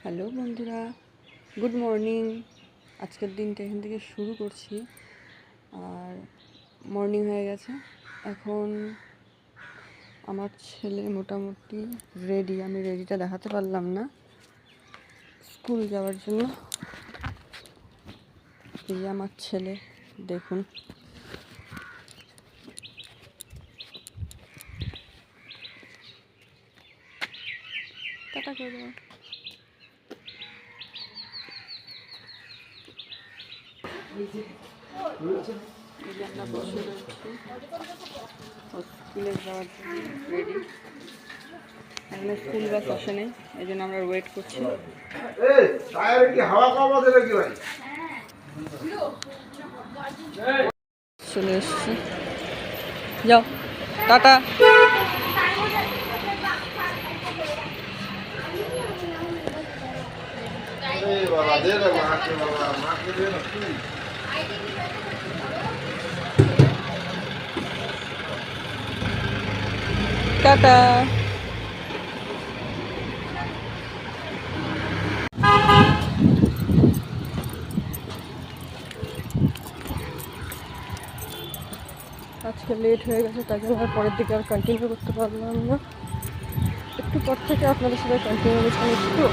Hello বন্ধুরা, good morning. আজকের দিনটা এখান থেকে শুরু করছি। আর মর্নিং হয়ে গেছে, এখন আমার ছেলে মোটামুটি রেডি। আমি রেডিটা দেখাতে পারলাম না স্কুল যাওয়ার জন্য। এই আমার ছেলে, দেখুন। টাটা করে দাও। আমরা বসে রয়েছি স্কুলে যাওয়ার জন্য রেডি। এখনো স্কুল বাস আসেনি, এই জন্য আমরা ওয়েট করছি। চলে এসছি, যাও টাটা। টাটা। আজকে লেট হয়ে গেছে, তাই জন্য আর পরের দিকে আর কন্টিনিউ করতে পারলাম না। একটু পর থেকে আপনাদের সাথে কন্টিনিউ করতে একটু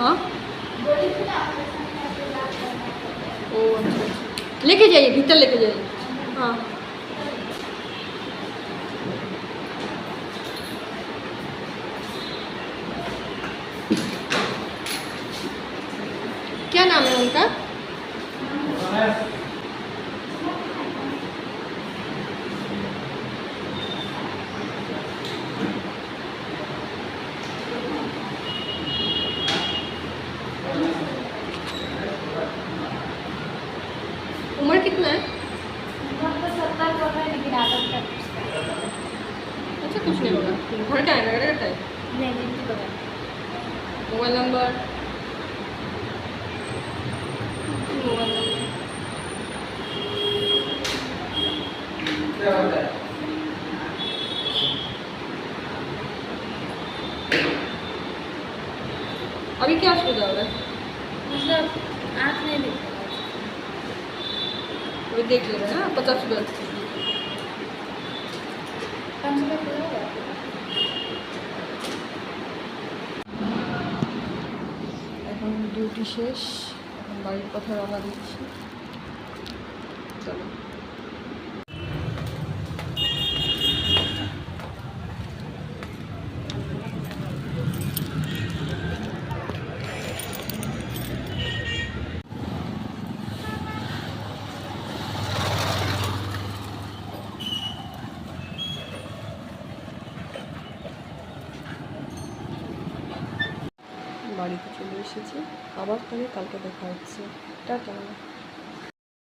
हाँ ओ लेके जाइए, भीतर लेके जाइए। हाँ क्या नाम है उनका? उम्र कितना है? उम्र तो 70 का है, लेकिन आदत का अच्छा कुछ नहीं होगा। घर का है, नगर का है। नहीं पता। मोबाइल नंबर अभी क्या असुविधा हो रहा है? मतलब आँख नहीं दिखता। अभी देख लेना है 50 रुपये। कम से कम पूरा होगा। এখন ডিউটি শেষ, এখন বাড়ির কথা রওনা দিচ্ছি। চলো। বাড়িতে চলে এসেছি, আবার তাহলে কালকে দেখা হচ্ছে। টাটা।